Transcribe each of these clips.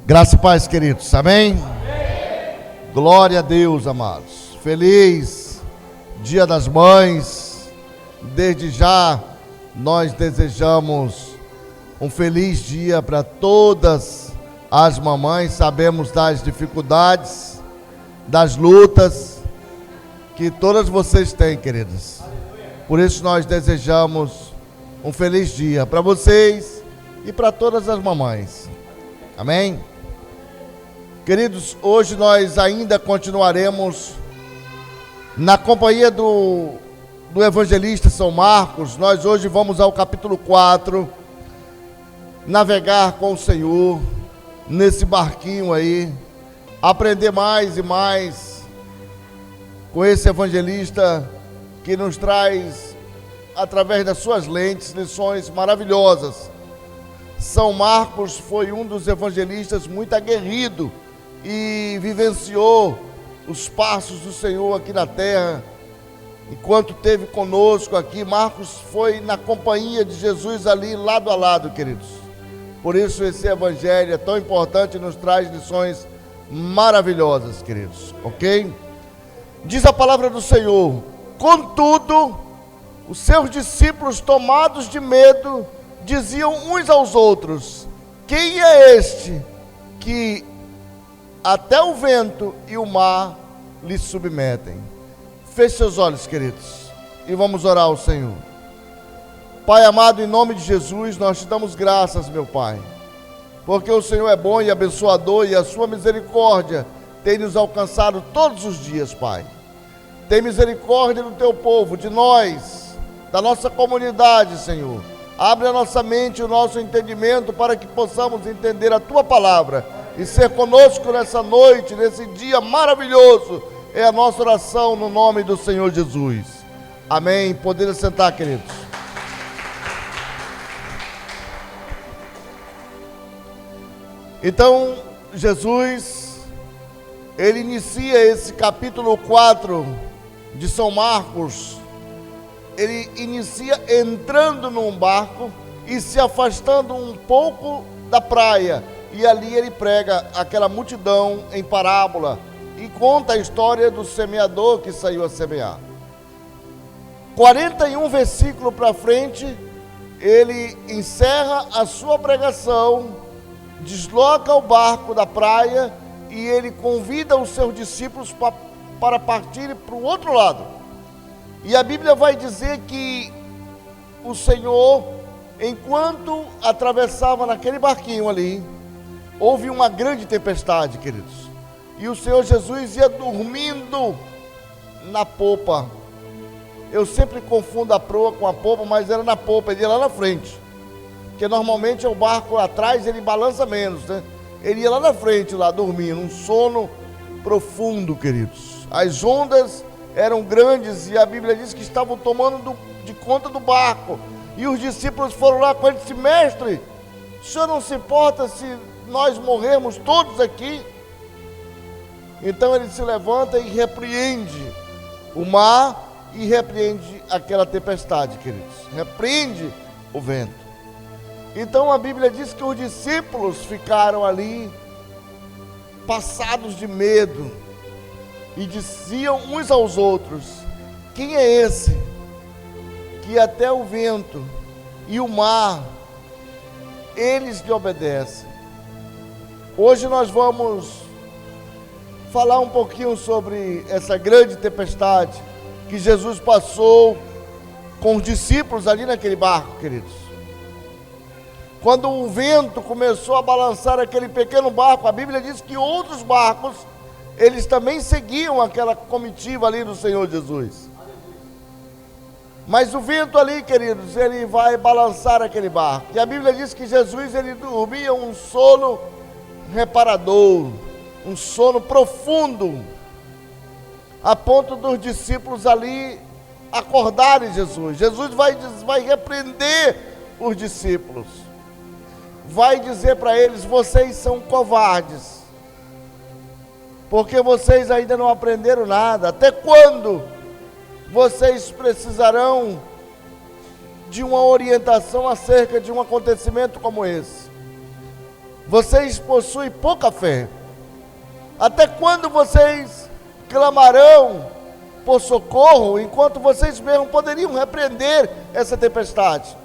Graça e paz, queridos, amém? Glória a Deus, amados. Feliz Dia das Mães. Desde já nós desejamos um feliz dia para todas as mamães. Sabemos das dificuldades, das lutas que todas vocês têm, queridas. Por isso nós desejamos um feliz dia para vocês e para todas as mamães. Amém? Queridos, hoje nós ainda continuaremos na companhia do evangelista São Marcos. Nós hoje vamos ao capítulo 4, navegar com o Senhor nesse barquinho aí, aprender mais e mais com esse evangelista que nos traz, através das suas lentes, lições maravilhosas. São Marcos foi um dos evangelistas muito aguerrido e vivenciou os passos do Senhor aqui na terra. Enquanto esteve conosco aqui, Marcos foi na companhia de Jesus ali, lado a lado, queridos. Por isso esse evangelho é tão importante e nos traz lições maravilhosas, queridos, ok? Diz a palavra do Senhor: contudo, os seus discípulos, tomados de medo, diziam uns aos outros: quem é este que até o vento e o mar lhe submetem? Feche seus olhos, queridos, e vamos orar ao Senhor. Pai amado, em nome de Jesus, nós te damos graças, meu Pai, porque o Senhor é bom e abençoador, e a sua misericórdia tem nos alcançado todos os dias, Pai. Tem misericórdia do teu povo, de nós, da nossa comunidade, Senhor. Abre a nossa mente e o nosso entendimento para que possamos entender a tua palavra e ser conosco nessa noite, nesse dia maravilhoso. É a nossa oração no nome do Senhor Jesus. Amém. Poder sentar, queridos. Então, Jesus, ele inicia esse capítulo 4 de São Marcos. Ele inicia entrando num barco e se afastando um pouco da praia. E ali ele prega aquela multidão em parábola e conta a história do semeador que saiu a semear. 41 versículos para frente, ele encerra a sua pregação, desloca o barco da praia e ele convida os seus discípulos para partirem para o outro lado. E a Bíblia vai dizer que o Senhor, enquanto atravessava naquele barquinho ali, houve uma grande tempestade, queridos. E o Senhor Jesus ia dormindo na popa. Eu sempre confundo a proa com a popa, mas era na popa, ele ia lá na frente. Porque normalmente é o barco lá atrás, ele balança menos, né? Ele ia lá na frente, lá dormindo, um sono profundo, queridos. As ondas eram grandes e a Bíblia diz que estavam tomando de conta do barco. E os discípulos foram lá com ele e disse: mestre, o senhor não se importa se nós morrermos todos aqui? Então ele se levanta e repreende o mar e repreende aquela tempestade, queridos. Repreende o vento. Então a Bíblia diz que os discípulos ficaram ali passados de medo e diziam uns aos outros: quem é esse que até o vento e o mar eles lhe obedecem? Hoje nós vamos falar um pouquinho sobre essa grande tempestade que Jesus passou com os discípulos ali naquele barco, queridos. Quando o vento começou a balançar aquele pequeno barco, a Bíblia diz que outros barcos, eles também seguiam aquela comitiva ali do Senhor Jesus. Mas o vento ali, queridos, ele vai balançar aquele barco. E a Bíblia diz que Jesus, ele dormia um sono reparador, um sono profundo, a ponto dos discípulos ali acordarem Jesus. Jesus vai repreender os discípulos. Vai dizer para eles: vocês são covardes, porque vocês ainda não aprenderam nada. Até quando vocês precisarão de uma orientação acerca de um acontecimento como esse? Vocês possuem pouca fé. Até quando vocês clamarão por socorro, enquanto vocês mesmos poderiam repreender essa tempestade?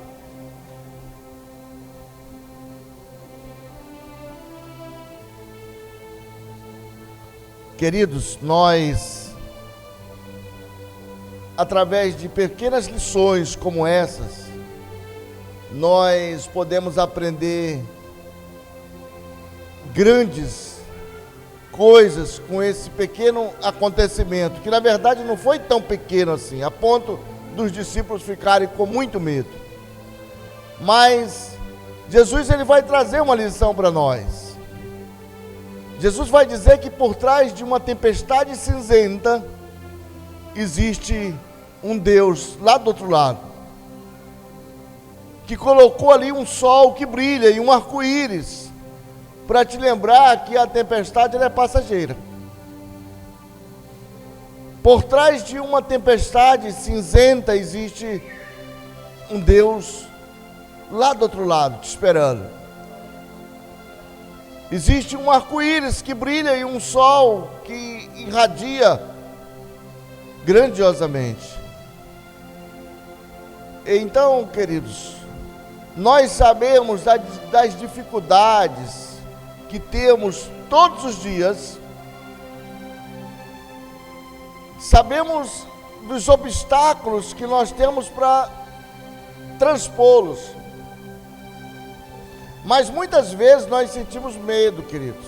Queridos, nós, através de pequenas lições como essas, nós podemos aprender grandes coisas com esse pequeno acontecimento, que na verdade não foi tão pequeno assim, a ponto dos discípulos ficarem com muito medo. Mas Jesus, ele vai trazer uma lição para nós. Jesus vai dizer que por trás de uma tempestade cinzenta existe um Deus lá do outro lado, que colocou ali um sol que brilha e um arco-íris, para te lembrar que a tempestade ela é passageira. Por trás de uma tempestade cinzenta existe um Deus lá do outro lado, te esperando. Existe um arco-íris que brilha e um sol que irradia grandiosamente. Então, queridos, nós sabemos das dificuldades que temos todos os dias, sabemos dos obstáculos que nós temos para transpô-los, mas muitas vezes nós sentimos medo, queridos.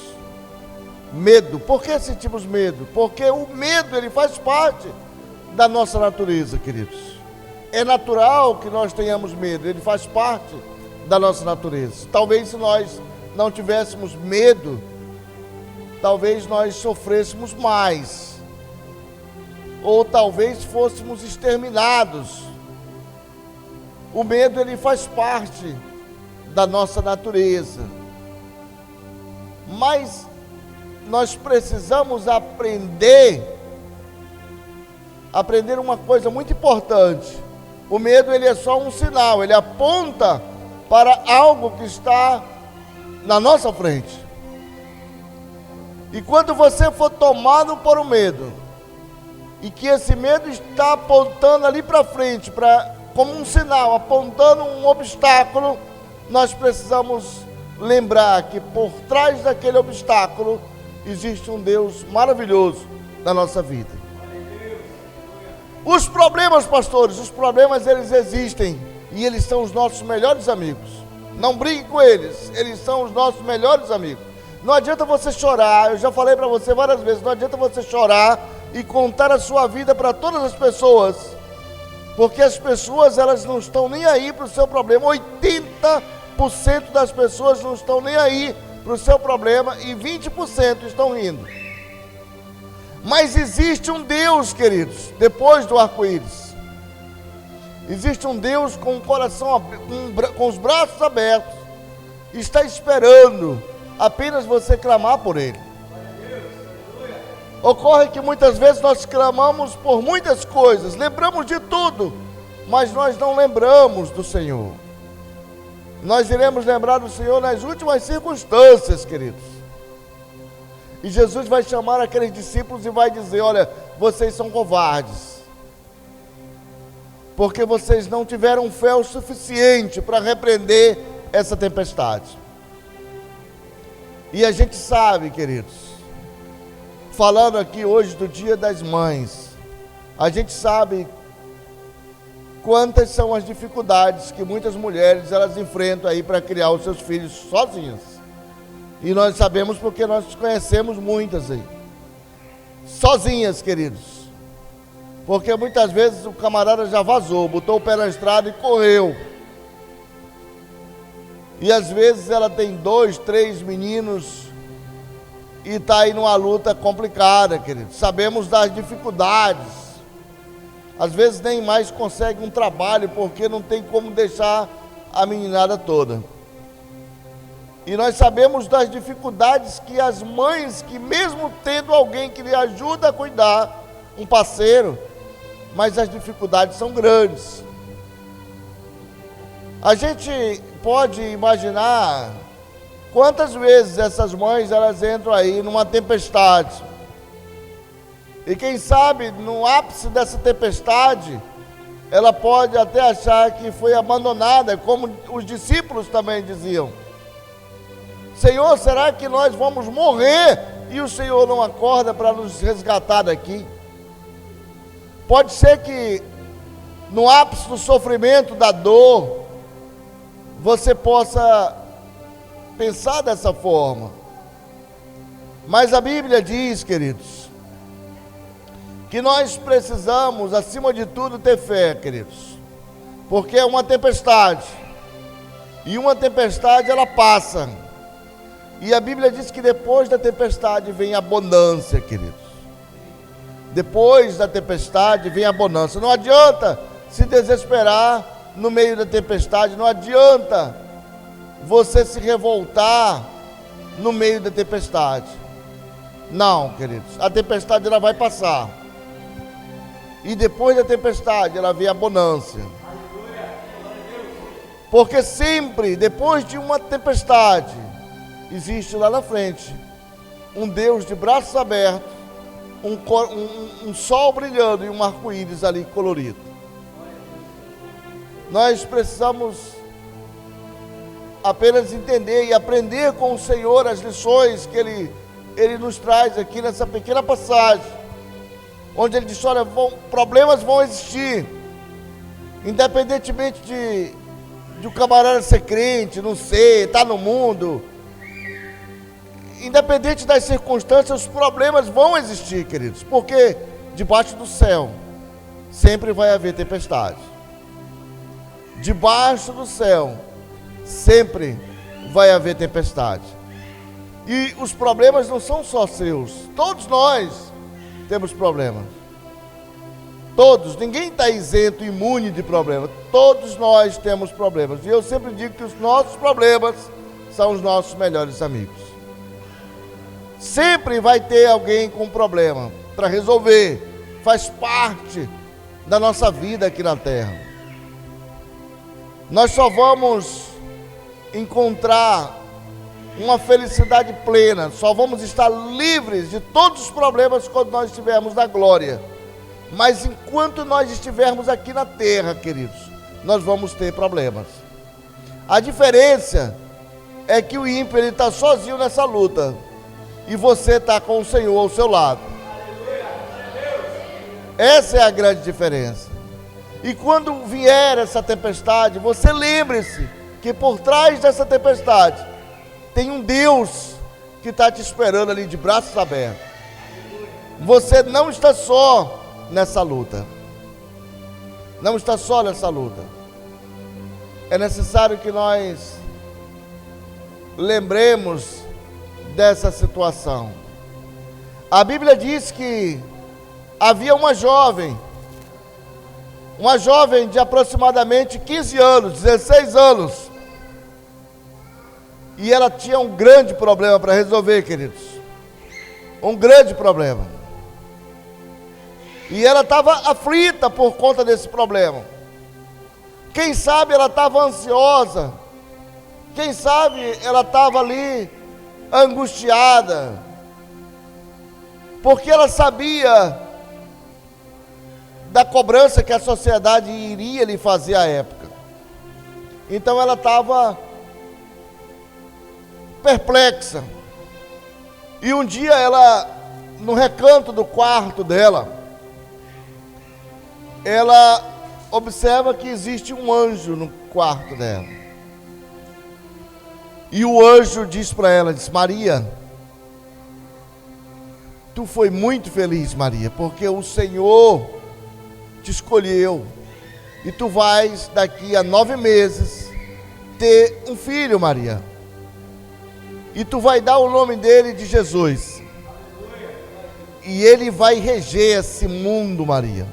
Medo. Por que sentimos medo? Porque o medo, ele faz parte da nossa natureza, queridos. É natural que nós tenhamos medo, ele faz parte da nossa natureza. Talvez se nós não tivéssemos medo, talvez nós sofrêssemos mais, ou talvez fôssemos exterminados. O medo, ele faz parte da nossa natureza, mas nós precisamos aprender uma coisa muito importante. O medo, ele é só um sinal, ele aponta para algo que está na nossa frente. E quando você for tomado por um medo, e que esse medo está apontando ali para frente, como um sinal, apontando um obstáculo, nós precisamos lembrar que por trás daquele obstáculo existe um Deus maravilhoso na nossa vida. Os problemas, pastores, os problemas, eles existem e eles são os nossos melhores amigos. Não brigue com eles, eles são os nossos melhores amigos. Não adianta você chorar, eu já falei para você várias vezes, não adianta você chorar e contar a sua vida para todas as pessoas, porque as pessoas, elas não estão nem aí para o seu problema. 80% das pessoas não estão nem aí para o seu problema e 20% estão rindo. Mas existe um Deus, queridos, depois do arco-íris. Existe um Deus com o coração, com os braços abertos, está esperando apenas você clamar por Ele. Ocorre que muitas vezes nós clamamos por muitas coisas, lembramos de tudo, mas nós não lembramos do Senhor. Nós iremos lembrar do Senhor nas últimas circunstâncias, queridos. E Jesus vai chamar aqueles discípulos e vai dizer: olha, vocês são covardes, porque vocês não tiveram fé o suficiente para repreender essa tempestade. E a gente sabe, queridos, falando aqui hoje do Dia das Mães, a gente sabe quantas são as dificuldades que muitas mulheres elas enfrentam aí para criar os seus filhos sozinhas. E nós sabemos porque nós conhecemos muitas aí, sozinhas, queridos. Porque muitas vezes o camarada já vazou, botou o pé na estrada e correu. E às vezes ela tem 2, 3 meninos e está aí numa luta complicada, queridos. Sabemos das dificuldades. Às vezes nem mais consegue um trabalho porque não tem como deixar a meninada toda. E nós sabemos das dificuldades que as mães, que mesmo tendo alguém que lhe ajuda a cuidar, um parceiro, mas as dificuldades são grandes. A gente pode imaginar Quantas vezes essas mães, elas entram aí numa tempestade, e quem sabe, no ápice dessa tempestade, ela pode até achar que foi abandonada, como os discípulos também diziam: Senhor, será que nós vamos morrer e o Senhor não acorda para nos resgatar daqui? Pode ser que no ápice do sofrimento, da dor, você possa pensar dessa forma. Mas a Bíblia diz, queridos, que nós precisamos, acima de tudo, ter fé, queridos, porque é uma tempestade, e uma tempestade ela passa, e a Bíblia diz que depois da tempestade vem a bonança, queridos. Depois da tempestade vem a bonança. Não adianta se desesperar no meio da tempestade, não adianta você se revoltar no meio da tempestade. Não, queridos, a tempestade ela vai passar. E depois da tempestade, ela vem a bonança. Porque sempre, depois de uma tempestade, existe lá na frente um Deus de braços abertos, um sol brilhando e um arco-íris ali colorido. Nós precisamos apenas entender e aprender com o Senhor as lições que Ele nos traz aqui nessa pequena passagem, onde Ele diz: olha, problemas vão existir, independentemente de o camarada ser crente, não ser, estar no mundo, independente das circunstâncias, os problemas vão existir, queridos, porque debaixo do céu sempre vai haver tempestade. Debaixo do céu sempre vai haver tempestade. E os problemas não são só seus, todos nós temos problemas. Todos, ninguém está isento, imune de problemas. Todos nós temos problemas. E eu sempre digo que os nossos problemas são os nossos melhores amigos. Sempre vai ter alguém com problema para resolver. Faz parte da nossa vida aqui na terra. Nós só vamos encontrar uma felicidade plena, só vamos estar livres de todos os problemas quando nós estivermos na glória. Mas enquanto nós estivermos aqui na terra, queridos, nós vamos ter problemas. A diferença é que o ímpio está sozinho nessa luta e você está com o Senhor ao seu lado. Essa é a grande diferença. E quando vier essa tempestade, você lembre-se que por trás dessa tempestade tem um Deus que está te esperando ali de braços abertos. Você não está só nessa luta. Não está só nessa luta. É necessário que nós lembremos dessa situação. A Bíblia diz que havia uma jovem de aproximadamente 15 anos, 16 anos, e ela tinha um grande problema para resolver, queridos. Um grande problema. E ela estava aflita por conta desse problema. Quem sabe ela estava ansiosa. Quem sabe ela estava ali angustiada. Porque ela sabia da cobrança que a sociedade iria lhe fazer à época. Então ela estava perplexa. E um dia ela, no recanto do quarto dela, ela observa que existe um anjo no quarto dela. E o anjo diz para ela, diz: Maria, tu foi muito feliz, Maria, porque o Senhor te escolheu, e tu vais daqui a 9 meses ter um filho, Maria, e tu vai dar o nome dele de Jesus, e ele vai reger esse mundo, Maria.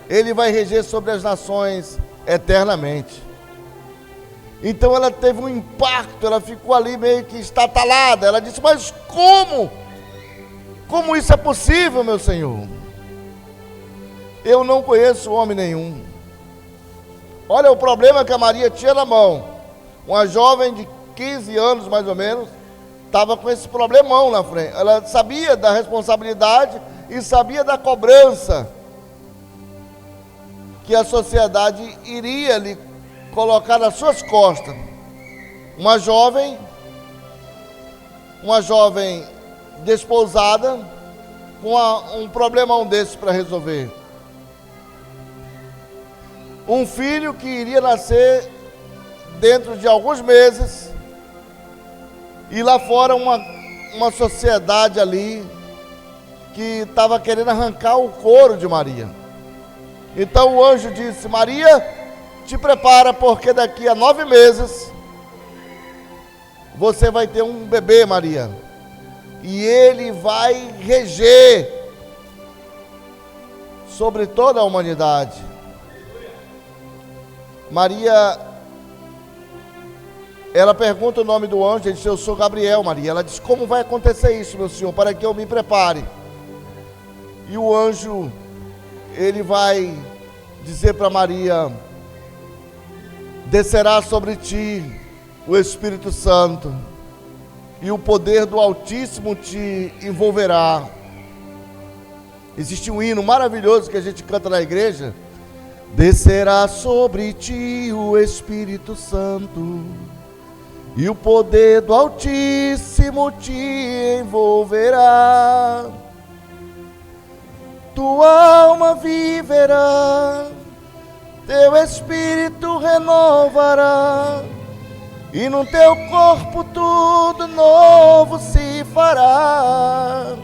Ele vai reger sobre as nações eternamente. Então ela teve um impacto, ela ficou ali meio que estatalada. Ela disse: mas como? Como isso é possível, meu Senhor? Eu não conheço homem nenhum. Olha o problema que a Maria tinha na mão. Uma jovem de 15 anos mais ou menos, estava com esse problemão na frente. Ela sabia da responsabilidade e sabia da cobrança que a sociedade iria lhe colocar nas suas costas. Uma jovem desposada com um problemão desse para resolver. Um filho que iria nascer dentro de alguns meses, e lá fora uma sociedade ali que estava querendo arrancar o couro de Maria. Então o anjo disse: Maria, te prepara, porque daqui a 9 meses você vai ter um bebê, Maria, e ele vai reger sobre toda a humanidade. Maria, ela pergunta o nome do anjo. Ele diz: eu sou Gabriel, Maria. Ela diz: como vai acontecer isso, meu senhor, para que eu me prepare? E o anjo, ele vai dizer para Maria: descerá sobre ti o Espírito Santo, e o poder do Altíssimo te envolverá. Existe um hino maravilhoso que a gente canta na igreja: descerá sobre ti o Espírito Santo, e o poder do Altíssimo te envolverá. Tua alma viverá, teu espírito renovará, e no teu corpo tudo novo se fará.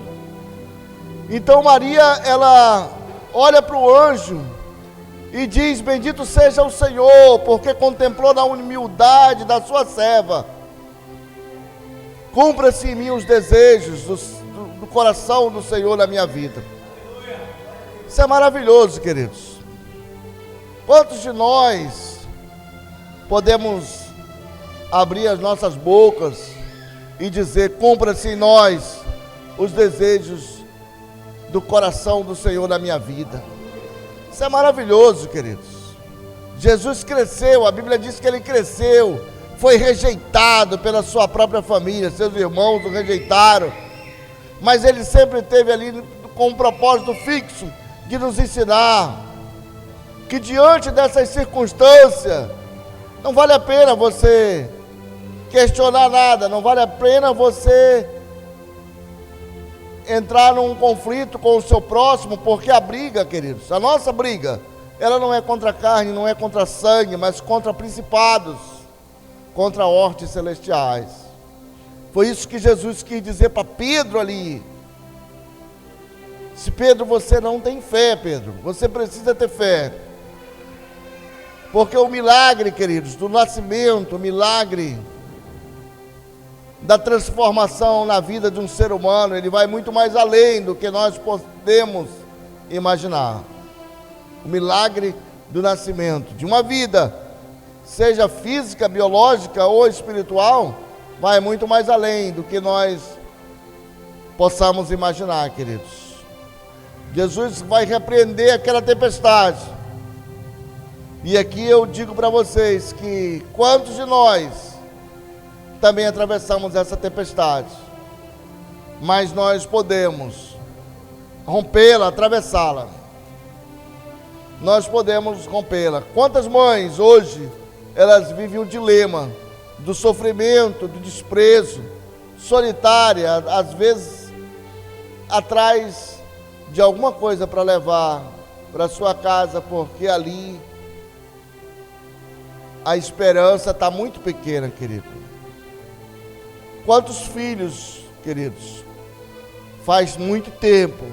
Então Maria, ela olha para o anjo e diz: bendito seja o Senhor, porque contemplou na humildade da sua serva. Cumpra-se em mim os desejos do coração do Senhor na minha vida. Isso é maravilhoso, queridos. Quantos de nós podemos abrir as nossas bocas e dizer: cumpra-se em nós os desejos do coração do Senhor na minha vida? Isso é maravilhoso, queridos. Jesus cresceu, a Bíblia diz que ele cresceu, foi rejeitado pela sua própria família, seus irmãos o rejeitaram, mas ele sempre esteve ali com um propósito fixo de nos ensinar que diante dessas circunstâncias não vale a pena você questionar nada, não vale a pena você entrar num conflito com o seu próximo, porque a briga, queridos, a nossa briga, ela não é contra a carne, não é contra sangue, mas contra principados, contra hortes celestiais. Foi isso que Jesus quis dizer para Pedro ali. Se Pedro, você não tem fé, Pedro, você precisa ter fé, porque o milagre, queridos, do nascimento, o milagre da transformação na vida de um ser humano, ele vai muito mais além do que nós podemos imaginar. O milagre do nascimento de uma vida, seja física, biológica ou espiritual, vai muito mais além do que nós possamos imaginar, queridos. Jesus vai repreender aquela tempestade. E aqui eu digo para vocês que quantos de nós também atravessamos essa tempestade, mas nós podemos rompê-la, atravessá-la. Nós podemos rompê-la. Quantas mães hoje, elas vivem o dilema do sofrimento, do desprezo, solitária, às vezes atrás de alguma coisa para levar para sua casa, porque ali a esperança está muito pequena, querido. Quantos filhos, queridos, faz muito tempo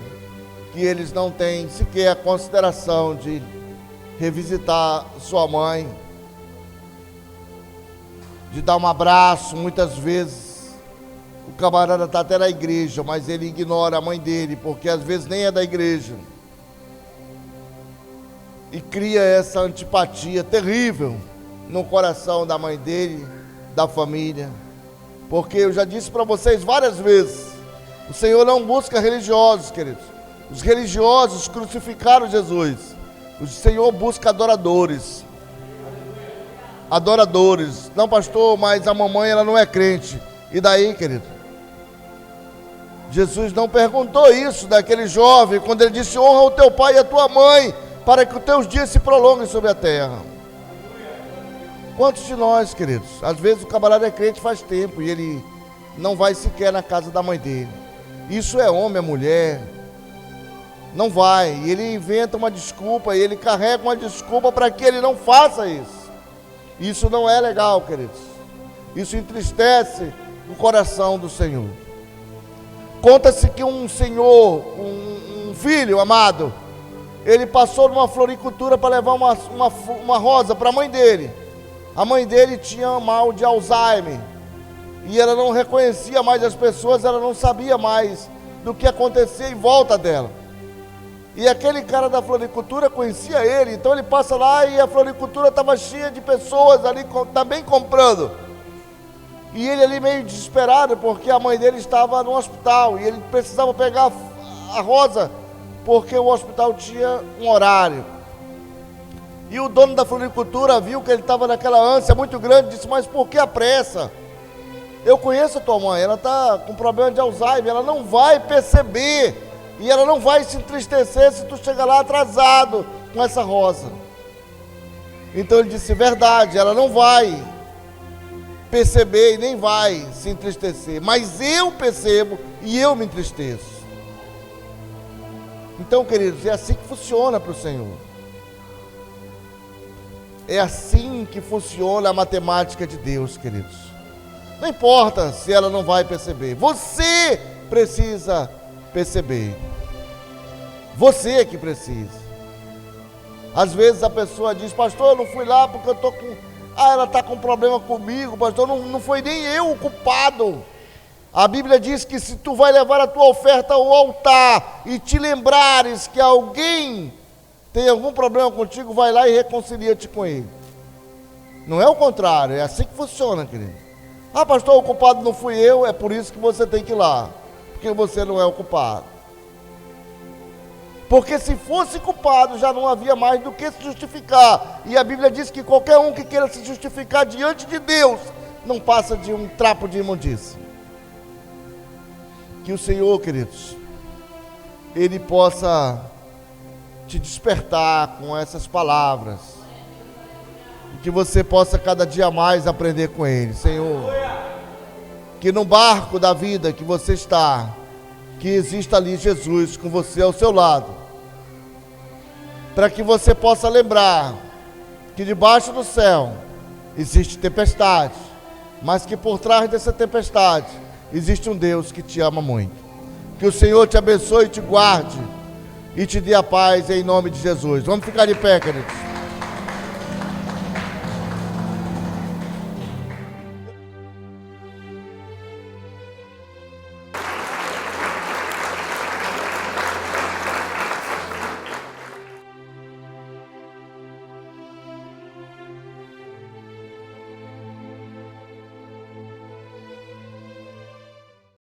que eles não têm sequer a consideração de revisitar sua mãe, de dar um abraço. Muitas vezes o camarada está até na igreja, mas ele ignora a mãe dele, porque às vezes nem é da igreja, e cria essa antipatia terrível no coração da mãe dele, da família. Porque eu já disse para vocês várias vezes, o Senhor não busca religiosos, queridos. Os religiosos crucificaram Jesus. O Senhor busca adoradores. Adoradores. Não, pastor, mas a mamãe, ela não é crente. E daí, querido? Jesus não perguntou isso daquele jovem quando ele disse: honra o teu pai e a tua mãe, para que os teus dias se prolonguem sobre a terra. Quantos de nós, queridos, às vezes o camarada é crente faz tempo e ele não vai sequer na casa da mãe dele. Isso é homem, é mulher, não vai. E ele inventa uma desculpa, e ele carrega uma desculpa para que ele não faça isso. Isso não é legal, queridos. Isso entristece o coração do Senhor. Conta-se que um senhor, um filho amado, ele passou numa floricultura para levar uma rosa para a mãe dele. A mãe dele tinha mal de Alzheimer e ela não reconhecia mais as pessoas, ela não sabia mais do que acontecia em volta dela. E aquele cara da floricultura conhecia ele, então ele passa lá e a floricultura estava cheia de pessoas ali também comprando. E ele ali meio desesperado, porque a mãe dele estava no hospital e ele precisava pegar a rosa, porque o hospital tinha um horário. E o dono da floricultura viu que ele estava naquela ânsia muito grande, disse: mas por que a pressa? Eu conheço a tua mãe, ela está com problema de Alzheimer, ela não vai perceber e ela não vai se entristecer se tu chegar lá atrasado com essa rosa. Então ele disse: verdade, ela não vai perceber e nem vai se entristecer, mas eu percebo e eu me entristeço. Então, queridos, é assim que funciona para o Senhor. É assim que funciona a matemática de Deus, queridos. Não importa se ela não vai perceber, você precisa perceber. Você é que precisa. Às vezes a pessoa diz: pastor, eu não fui lá porque eu estou com... ela está com problema comigo, pastor, não foi nem eu o culpado. A Bíblia diz que se tu vai levar a tua oferta ao altar e te lembrares que alguém tem algum problema contigo, vai lá e reconcilia-te com ele. Não é o contrário, é assim que funciona, querido. Ah, pastor, o culpado não fui eu, é por isso que você tem que ir lá, porque você não é o culpado. Porque se fosse culpado, já não havia mais do que se justificar. E a Bíblia diz que qualquer um que queira se justificar diante de Deus, não passa de um trapo de imundícia. Que o Senhor, queridos, Ele possa te despertar com essas palavras, e que você possa cada dia mais aprender com Ele. Senhor, que no barco da vida que você está, que exista ali Jesus com você ao seu lado, para que você possa lembrar que debaixo do céu existe tempestade, mas que por trás dessa tempestade existe um Deus que te ama muito. Que o Senhor te abençoe e te guarde e te dê a paz em nome de Jesus. Vamos ficar de pé, queridos.